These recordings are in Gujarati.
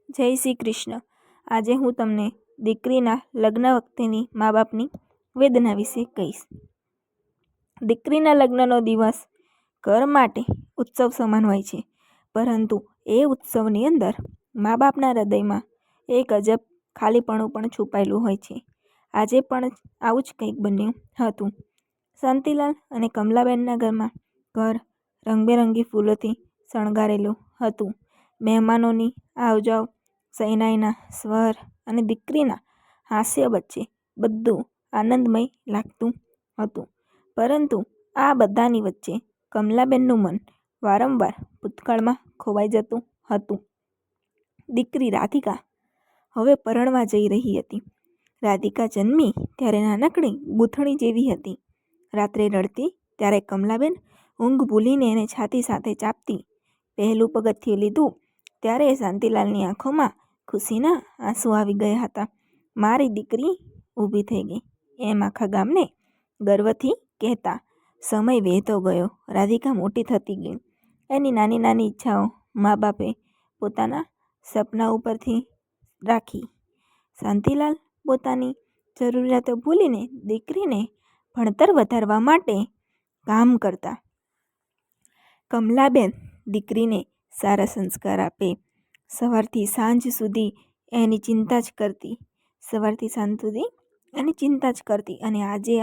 જય શ્રી કૃષ્ણ। આજે હું તમને દીકરીના લગ્ન વખતેની મા બાપની વેદના વિશે કહીશ। દીકરીના લગ્નનો દિવસ ઘર માટે ઉત્સવ સમાન હોય છે, પરંતુ એ ઉત્સવની અંદર મા બાપના હૃદયમાં એક અજબ ખાલીપણું પણ છુપાયેલું હોય છે। આજે પણ આવું જ કંઈક બન્યું હતું। શાંતિલાલ અને કમલાબેનના ઘરમાં ઘર રંગબેરંગી ફૂલોથી શણગારેલું હતું। મહેમાનોની આવજાવ, શહેનાઈના સ્વર અને દીકરીના હાસ્ય વચ્ચે બધું આનંદમય લાગતું હતું। પરંતુ આ બધાની વચ્ચે કમલાબેનનું મન વારંવાર ભૂતકાળમાં ખોવાઈ જતું હતું। દીકરી રાધિકા હવે પરણવા જઈ રહી હતી। રાધિકા જન્મી ત્યારે નાનકડી ગૂંથણી જેવી હતી। રાત્રે રડતી ત્યારે કમલાબેન ઊંઘ ભૂલીને એને છાતી સાથે ચાપતી। પહેલું પગથિયું લીધું ત્યારે શાંતિલાલની આંખોમાં ખુશીના આંસુ આવી ગયા હતા। મારી દીકરી ઊભી થઈ ગઈ એમ આખા ગામને ગર્વથી કહેતા સમય વહેતો ગયો। રાધિકા મોટી થતી ગઈ। એની નાની નાની ઈચ્છાઓ મા બાપે પોતાના સપના ઉપરથી રાખી। શાંતિલાલ પોતાની જરૂરિયાતો ભૂલીને દીકરીને ભણતર વધારવા માટે કામ કરતા। કમલાબેન દીકરીને સારા સંસ્કાર આપે, સવારથી સાંજ સુધી એની ચિંતા જ કરતી અને આજે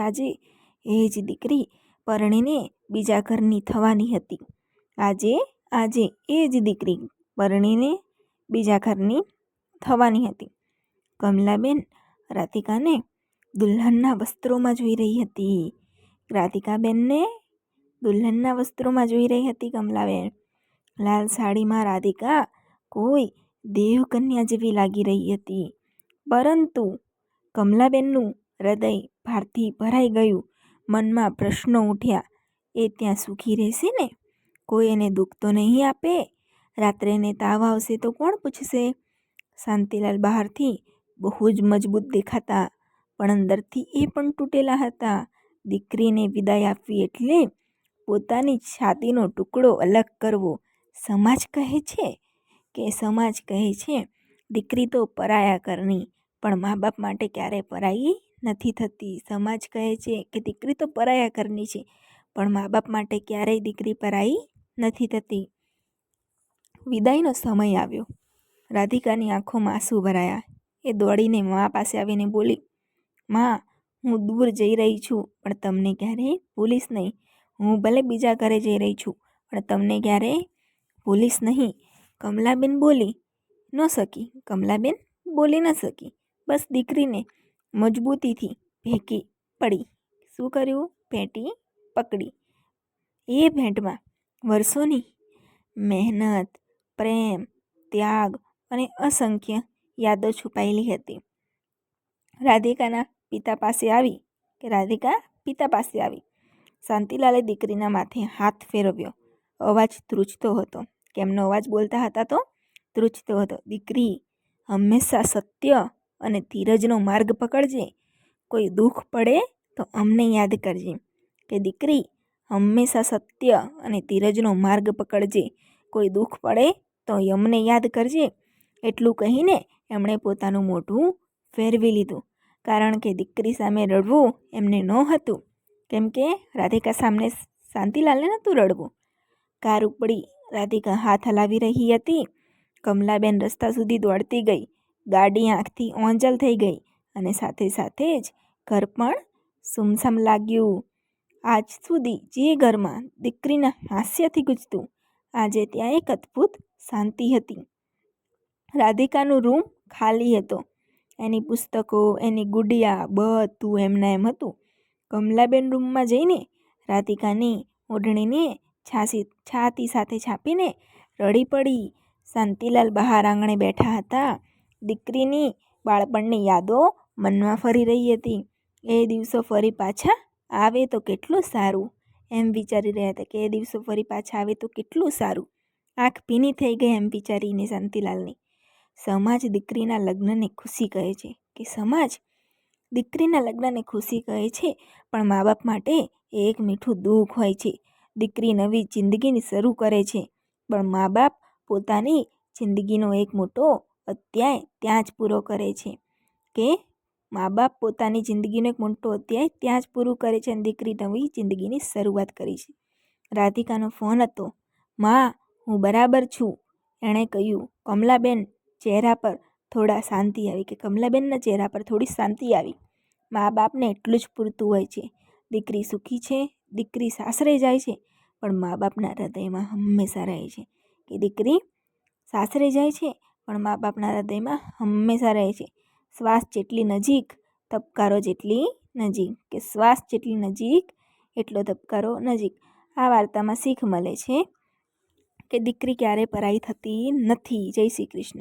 એ જ દીકરી પરણીને બીજા ઘરની થવાની હતી। આજે એ જ દીકરી પરણીને બીજા ઘરની થવાની હતી। કમલાબેન રાધિકાને દુલ્હનના વસ્ત્રોમાં જોઈ રહી હતી। કમલાબેન લાલ સાડીમાં રાધિકા કોઈ દેવકન્યા જેવી લાગી રહી હતી। પરંતુ કમલાબેનનું હૃદય ભારથી ભરાઈ ગયું। મનમાં પ્રશ્નો ઉઠ્યા, એ ત્યાં સુખી રહેશે ને? કોઈ એને દુઃખ તો નહીં આપે? રાત્રે એને તાવ આવશે તો કોણ પૂછશે? શાંતિલાલ બહારથી બહુ જ મજબૂત દેખાતા, પણ અંદરથી એ પણ તૂટેલા હતા। દીકરીને વિદાય આપવી એટલે પોતાની છાતીનો ટુકડો અલગ કરવો। સમાજ કહે છે દીકરી તો પરાયા ઘરની, પણ મા બાપ માટે ક્યારેય પરાઈ નથી થતી। સમાજ કહે છે કે દીકરી તો પરાયા ઘરની છે, પણ મા બાપ માટે ક્યારેય દીકરી પરાઈ નથી થતી। વિદાયનો સમય આવ્યો। રાધિકાની આંખોમાં આંસુ ભરાયા। એ દોડીને મા પાસે આવીને બોલી, માં, હું દૂર જઈ રહી છું, પણ તમને ક્યારેય ભૂલીશ નહીં। હું ભલે બીજા ઘરે જઈ રહી છું, પણ તમને ક્યારેય ભૂલીશ નહીં। કમલાબેન બોલી ન શકી। બસ દીકરીને મજબૂતીથી ભેટી પડી। શું કર્યું? ભેટી પકડી। એ ભેટમાં વર્ષોની મહેનત, પ્રેમ, ત્યાગ અને અસંખ્ય યાદો છુપાયેલી હતી। રાધિકા પિતા પાસે આવી। શાંતિલાલે દીકરીના માથે હાથ ફેરવ્યો। અવાજ ધ્રુજતો હતો। કેમનો અવાજ બોલતા હતા તો ધ્રુજતો હતો। દીકરી, હંમેશા સત્ય અને ધીરજનો માર્ગ પકડજે। કોઈ દુઃખ પડે તો અમને યાદ કરજે। કે દીકરી, હંમેશા સત્ય અને ધીરજનો માર્ગ પકડજે। કોઈ દુઃખ પડે તો અમને યાદ કરજે। એટલું કહીને એમણે પોતાનું મોઢું ફેરવી લીધું, કારણ કે દીકરી સામે રડવું એમને નહોતું, કેમ કે રાધિકા સામે શાંતિલાલને નહોતું રડવું। કાર ઉપડી રાધિકા હાથ હલાવી રહી હતી। કમલાબેન રસ્તા સુધી દોડતી ગઈ। ગાડી આંખથી ઓંજલ થઈ ગઈ અને સાથે સાથે જ ઘર પણ સુમસામ લાગ્યું। આજ સુધી જે ઘરમાં દીકરીના હાસ્યથી ગુંજતું, આજે ત્યાં એક અદ્ભુત શાંતિ હતી। રાધિકાનો રૂમ ખાલી હતો। એની પુસ્તકો, એની ગુડિયા, બધું એમના એમ હતું। કમલાબેન રૂમમાં જઈને રાધિકાની ઓઢણીને છાતી સાથે છાપીને રડી પડી। શાંતિલાલ બહાર આંગણે બેઠા હતા। દીકરીની બાળપણની યાદો મનમાં ફરી રહી હતી। એ દિવસો ફરી પાછા આવે તો કેટલું સારું, એમ વિચારી રહ્યા હતા કે એ દિવસો ફરી પાછા આવે તો કેટલું સારું। આંખ ભીની થઈ ગઈ એમ વિચારીને શાંતિલાલની। સમાજ દીકરીના લગ્નને ખુશી કહે છે, પણ મા બાપ માટે એક મીઠું દુઃખ હોય છે। દીકરી નવી જિંદગીની શરૂ કરે છે, પણ મા બાપ પોતાની જિંદગીનો એક મોટો અધ્યાય ત્યાં જ પૂરો કરે છે કે મા બાપ પોતાની જિંદગીનો એક મોટો અધ્યાય ત્યાં જ પૂરું કરે છે અને દીકરી નવી જિંદગીની શરૂઆત કરી છે. રાધિકાનો ફોન હતો. માં, હું બરાબર છું, એણે કહ્યું. કમલાબેન ચહેરા પર થોડા શાંતિ આવી કે કમલાબેનના ચહેરા પર થોડી શાંતિ આવી. મા બાપને એટલું જ પૂરતું હોય છે. દીકરી સુખી છે, દીકરી સાસરે જાય છે, પણ મા બાપના હૃદયમાં હંમેશા રહે છે. કે દીકરી સાસરે જાય છે પણ મા બાપના હૃદયમાં હંમેશા રહે છે. શ્વાસ જેટલી નજીક, ધબકારો જેટલી નજીક. કે શ્વાસ જેટલી નજીક એટલો ધબકારો નજીક. આ વાર્તામાં શીખ મળે છે કે દીકરી ક્યારેય પરાઈ થતી નથી. જય શ્રી કૃષ્ણ.